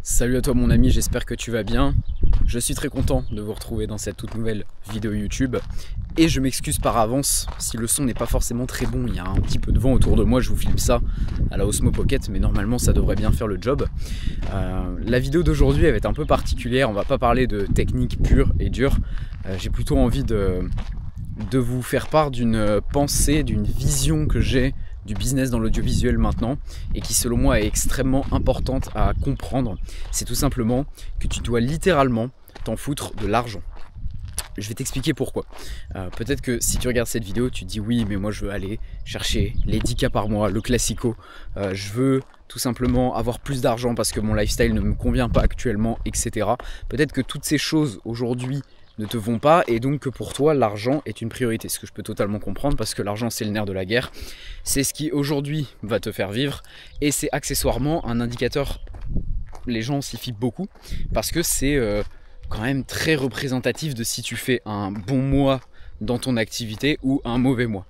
Salut à toi mon ami, j'espère que tu vas bien. Je suis très content de vous retrouver dans cette toute nouvelle vidéo YouTube. Et je m'excuse par avance si le son n'est pas forcément très bon. Il y a un petit peu de vent autour de moi, je vous filme ça à la Osmo Pocket, mais normalement ça devrait bien faire le job. La vidéo d'aujourd'hui elle va être un peu particulière, on va pas parler de technique pure et dure. J'ai plutôt envie de vous faire part d'une pensée, d'une vision que j'ai du business dans l'audiovisuel maintenant et qui selon moi est extrêmement importante à comprendre. C'est tout simplement que tu dois littéralement t'en foutre de l'argent. Je vais t'expliquer pourquoi. Peut-être que si tu regardes cette vidéo, tu te dis oui, mais moi je veux aller chercher les 10K par mois, le classico. Je veux tout simplement avoir plus d'argent parce que mon lifestyle ne me convient pas actuellement, etc. Peut-être que toutes ces choses aujourd'hui ne te vont pas et donc que pour toi l'argent est une priorité, ce que je peux totalement comprendre parce que l'argent c'est le nerf de la guerre, c'est ce qui aujourd'hui va te faire vivre et c'est accessoirement un indicateur, les gens s'y fient beaucoup parce que c'est quand même très représentatif de si tu fais un bon mois dans ton activité ou un mauvais mois.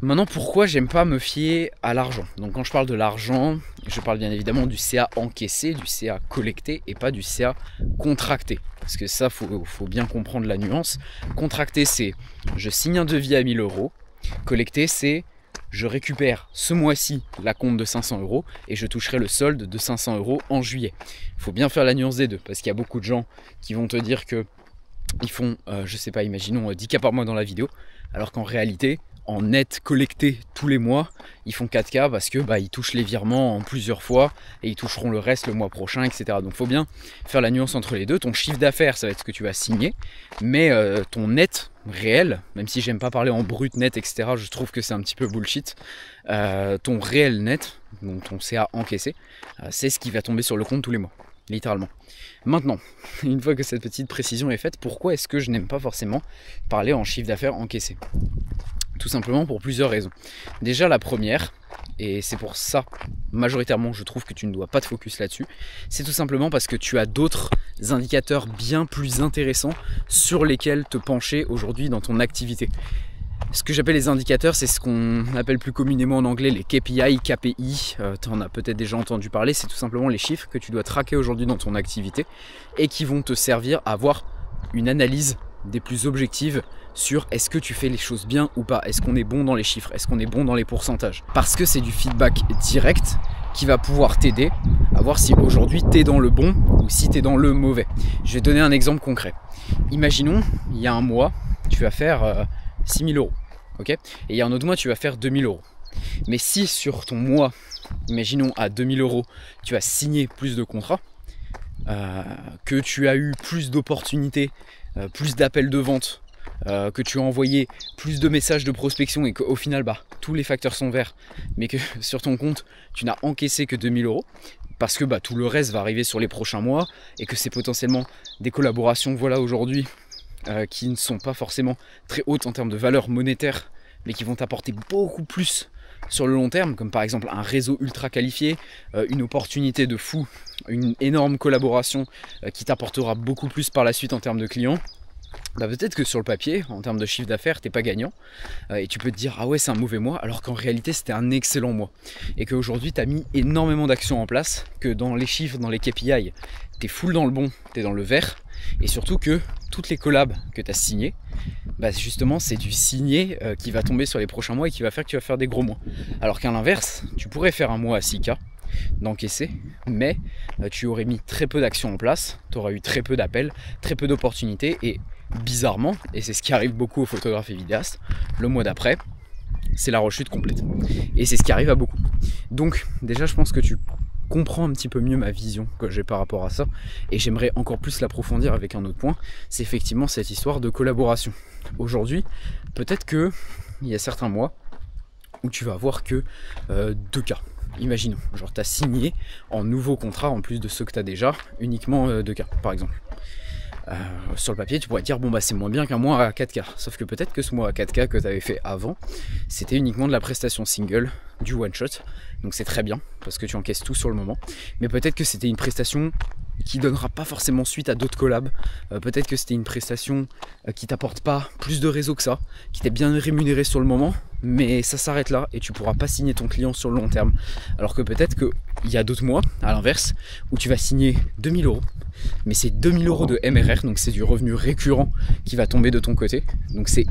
Maintenant, pourquoi j'aime pas me fier à l'argent? Donc quand je parle de l'argent, je parle bien évidemment du CA encaissé, du CA collecté et pas du CA contracté. Parce que ça, faut bien comprendre la nuance. Contracté, c'est je signe un devis à 1000 €. Collecté, c'est je récupère ce mois-ci la compte de 500 € et je toucherai le solde de 500 € en juillet. Il faut bien faire la nuance des deux parce qu'il y a beaucoup de gens qui vont te dire que ils font, je sais pas, imaginons 10K par mois dans la vidéo, alors qu'en réalité, en net collecté tous les mois, ils font 4K parce que ils touchent les virements en plusieurs fois et ils toucheront le reste le mois prochain, etc. Donc il faut bien faire la nuance entre les deux. Ton chiffre d'affaires, ça va être ce que tu vas signer, mais ton net réel, même si j'aime pas parler en brut net, etc., je trouve que c'est un petit peu bullshit, ton réel net, donc ton CA encaissé, c'est ce qui va tomber sur le compte tous les mois. Littéralement. Maintenant, une fois que cette petite précision est faite, pourquoi est-ce que je n'aime pas forcément parler en chiffre d'affaires encaissé? Tout simplement pour plusieurs raisons. Déjà la première, et c'est pour ça majoritairement je trouve que tu ne dois pas te focus là-dessus, c'est tout simplement parce que tu as d'autres indicateurs bien plus intéressants sur lesquels te pencher aujourd'hui dans ton activité. Ce que j'appelle les indicateurs, c'est ce qu'on appelle plus communément en anglais les KPI, KPI, tu en as peut-être déjà entendu parler, c'est tout simplement les chiffres que tu dois traquer aujourd'hui dans ton activité et qui vont te servir à avoir une analyse des plus objectives sur est-ce que tu fais les choses bien ou pas, est-ce qu'on est bon dans les chiffres, est-ce qu'on est bon dans les pourcentages. Parce que c'est du feedback direct qui va pouvoir t'aider à voir si aujourd'hui tu es dans le bon ou si tu es dans le mauvais. Je vais donner un exemple concret. Imaginons, il y a un mois, tu vas faire 6 000 €. Okay, et il y a un autre mois, tu vas faire 2 000 €. Mais si sur ton mois, imaginons à 2 000 €, tu as signé plus de contrats, que tu as eu plus d'opportunités, plus d'appels de vente, que tu as envoyé plus de messages de prospection et qu'au final, tous les facteurs sont verts, mais que sur ton compte, tu n'as encaissé que 2 000 € parce que tout le reste va arriver sur les prochains mois et que c'est potentiellement des collaborations, voilà, aujourd'hui, qui ne sont pas forcément très hautes en termes de valeur monétaire, mais qui vont t'apporter beaucoup plus sur le long terme, comme par exemple un réseau ultra qualifié, une opportunité de fou, une énorme collaboration qui t'apportera beaucoup plus par la suite en termes de clients. Peut-être que sur le papier, en termes de chiffre d'affaires, t'es pas gagnant et tu peux te dire ah ouais c'est un mauvais mois, alors qu'en réalité c'était un excellent mois et qu'aujourd'hui tu as mis énormément d'actions en place, que dans les chiffres, dans les KPI, t'es full dans le bon, t'es dans le vert, et surtout que toutes les collabs que tu as signées, justement c'est du signé qui va tomber sur les prochains mois et qui va faire que tu vas faire des gros mois. Alors qu'à l'inverse, tu pourrais faire un mois à 6K d'encaisser, mais tu aurais mis très peu d'actions en place, tu auras eu très peu d'appels, très peu d'opportunités et bizarrement, et c'est ce qui arrive beaucoup aux photographes et vidéastes, le mois d'après, c'est la rechute complète. Et c'est ce qui arrive à beaucoup. Donc déjà je pense que tu comprends un petit peu mieux ma vision que j'ai par rapport à ça et j'aimerais encore plus l'approfondir avec un autre point, c'est effectivement cette histoire de collaboration. Aujourd'hui, peut-être que il y a certains mois où tu vas avoir que 2 cas. Imaginons, genre tu as signé en nouveau contrat en plus de ceux que tu as déjà, uniquement 2 cas par exemple. Sur le papier tu pourrais te dire bon c'est moins bien qu'un mois à 4K, sauf que peut-être que ce mois à 4K que tu avais fait avant c'était uniquement de la prestation single, du one shot, donc c'est très bien parce que tu encaisses tout sur le moment, mais peut-être que c'était une prestation qui donnera pas forcément suite à d'autres collabs. Peut-être que c'était une prestation qui t'apporte pas plus de réseau que ça, qui t'est bien rémunéré sur le moment, mais ça s'arrête là et tu pourras pas signer ton client sur le long terme. Alors que peut-être qu'il y a d'autres mois, à l'inverse, où tu vas signer 2000 €, mais c'est 2000 € de MRR, donc c'est du revenu récurrent qui va tomber de ton côté. Donc c'est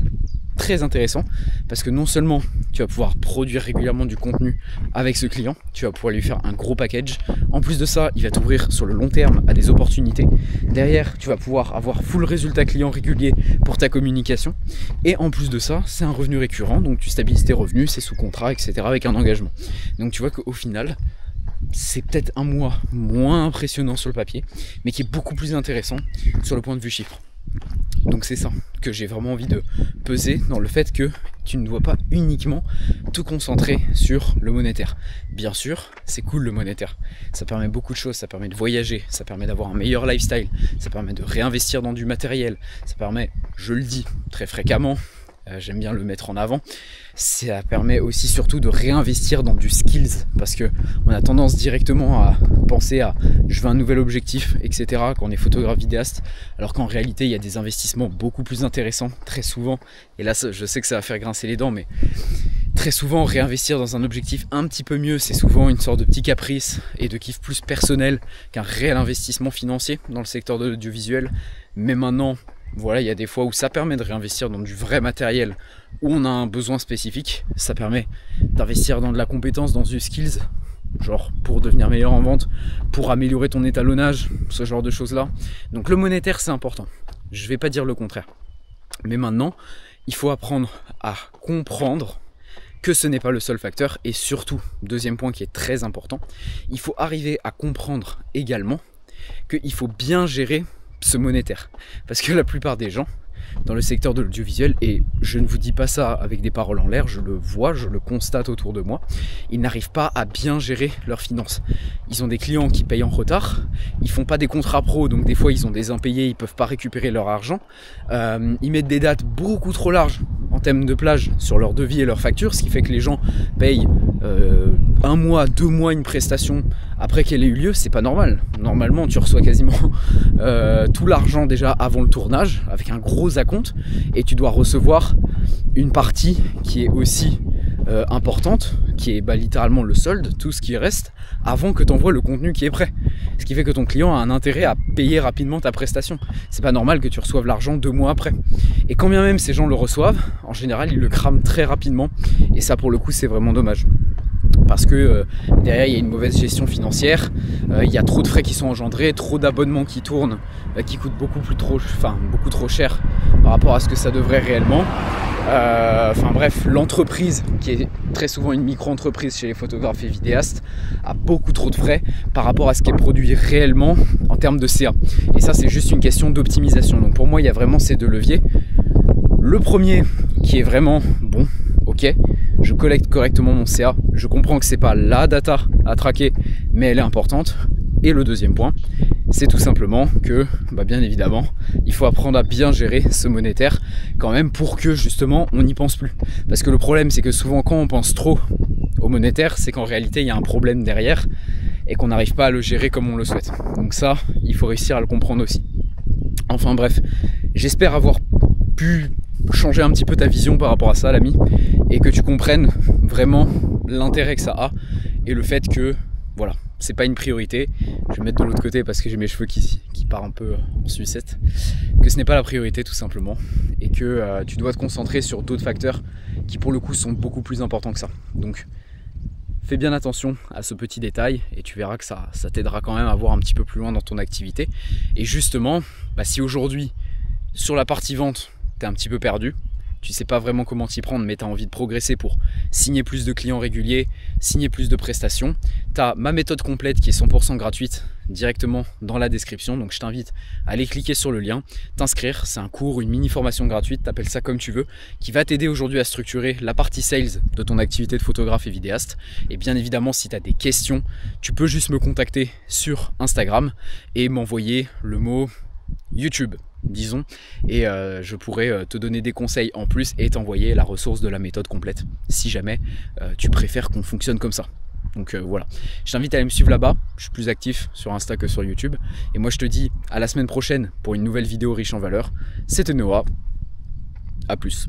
très intéressant parce que non seulement tu vas pouvoir produire régulièrement du contenu avec ce client, tu vas pouvoir lui faire un gros package. En plus de ça, il va t'ouvrir sur le long terme à des opportunités. Derrière, tu vas pouvoir avoir full résultat client régulier pour ta communication. Et en plus de ça, c'est un revenu récurrent, donc tu stabilises tes revenus, c'est sous contrat, etc. avec un engagement. Donc tu vois qu'au final, c'est peut-être un mois moins impressionnant sur le papier, mais qui est beaucoup plus intéressant sur le point de vue chiffre. Donc c'est ça que j'ai vraiment envie de peser dans le fait que tu ne dois pas uniquement te concentrer sur le monétaire. Bien sûr, c'est cool le monétaire. Ça permet beaucoup de choses, ça permet de voyager, ça permet d'avoir un meilleur lifestyle, ça permet de réinvestir dans du matériel, ça permet, je le dis très fréquemment, j'aime bien le mettre en avant, ça permet aussi surtout de réinvestir dans du skills, parce que on a tendance directement à penser à je veux un nouvel objectif, etc. quand on est photographe vidéaste, alors qu'en réalité il y a des investissements beaucoup plus intéressants très souvent, et là je sais que ça va faire grincer les dents, mais très souvent réinvestir dans un objectif un petit peu mieux, c'est souvent une sorte de petit caprice et de kiff plus personnel qu'un réel investissement financier dans le secteur de l'audiovisuel. Mais maintenant, voilà, il y a des fois où ça permet de réinvestir dans du vrai matériel où on a un besoin spécifique. Ça permet d'investir dans de la compétence, dans du skills, genre pour devenir meilleur en vente, pour améliorer ton étalonnage, ce genre de choses-là. Donc le monétaire, c'est important. Je ne vais pas dire le contraire. Mais maintenant, il faut apprendre à comprendre que ce n'est pas le seul facteur. Et surtout, deuxième point qui est très important, il faut arriver à comprendre également qu'il faut bien gérer ce monétaire, parce que la plupart des gens dans le secteur de l'audiovisuel, et je ne vous dis pas ça avec des paroles en l'air, je le vois, je le constate autour de moi, ils n'arrivent pas à bien gérer leurs finances. Ils ont des clients qui payent en retard, ils font pas des contrats pro, donc des fois ils ont des impayés, ils peuvent pas récupérer leur argent, ils mettent des dates beaucoup trop larges en termes de plage sur leur devis et leurs factures, ce qui fait que les gens payent un mois, 2 mois une prestation après qu'elle ait eu lieu. C'est pas normal. Normalement tu reçois quasiment tout l'argent déjà avant le tournage avec un gros acompte, et tu dois recevoir une partie qui est aussi importante, qui est littéralement le solde, tout ce qui reste, avant que tu envoies le contenu qui est prêt. Ce qui fait que ton client a un intérêt à payer rapidement ta prestation. C'est pas normal que tu reçoives l'argent 2 mois après. Et quand bien même ces gens le reçoivent, en général ils le crament très rapidement, et ça pour le coup c'est vraiment dommage. Parce que derrière il y a une mauvaise gestion financière, il y a trop de frais qui sont engendrés, trop d'abonnements qui tournent, qui coûtent beaucoup trop cher par rapport à ce que ça devrait réellement. Enfin bref, l'entreprise, qui est très souvent une micro-entreprise chez les photographes et vidéastes, a beaucoup trop de frais par rapport à ce qu'elle produit réellement en termes de CA. Et ça c'est juste une question d'optimisation. Donc pour moi il y a vraiment ces 2 leviers. Le premier qui est vraiment bon, ok, je collecte correctement mon CA, je comprends que c'est pas la data à traquer, mais elle est importante. Et le deuxième point, c'est tout simplement que, bien évidemment, il faut apprendre à bien gérer ce monétaire quand même pour que justement on n'y pense plus. Parce que le problème, c'est que souvent quand on pense trop au monétaire, c'est qu'en réalité il y a un problème derrière et qu'on n'arrive pas à le gérer comme on le souhaite. Donc ça, il faut réussir à le comprendre aussi. Enfin bref, j'espère avoir pu changer un petit peu ta vision par rapport à ça, l'ami, et que tu comprennes vraiment l'intérêt que ça a et le fait que voilà, c'est pas une priorité. Je vais me mettre de l'autre côté parce que j'ai mes cheveux qui partent un peu en sucette. Que ce n'est pas la priorité tout simplement, et que tu dois te concentrer sur d'autres facteurs qui pour le coup sont beaucoup plus importants que ça. Donc fais bien attention à ce petit détail et tu verras que ça t'aidera quand même à voir un petit peu plus loin dans ton activité. Et justement, si aujourd'hui sur la partie vente t'es un petit peu perdu, tu sais pas vraiment comment t'y prendre, mais tu as envie de progresser pour signer plus de clients réguliers, signer plus de prestations, tu as ma méthode complète qui est 100% gratuite directement dans la description. Donc je t'invite à aller cliquer sur le lien, t'inscrire. C'est un cours, une mini formation gratuite, t'appelles ça comme tu veux, qui va t'aider aujourd'hui à structurer la partie sales de ton activité de photographe et vidéaste. Et bien évidemment, si tu as des questions, tu peux juste me contacter sur Instagram et m'envoyer le mot YouTube, disons, et je pourrais te donner des conseils en plus et t'envoyer la ressource de la méthode complète si jamais tu préfères qu'on fonctionne comme ça. Donc voilà, je t'invite à aller me suivre là-bas, je suis plus actif sur Insta que sur YouTube. Et moi je te dis à la semaine prochaine pour une nouvelle vidéo riche en valeur. C'était Noah, à plus.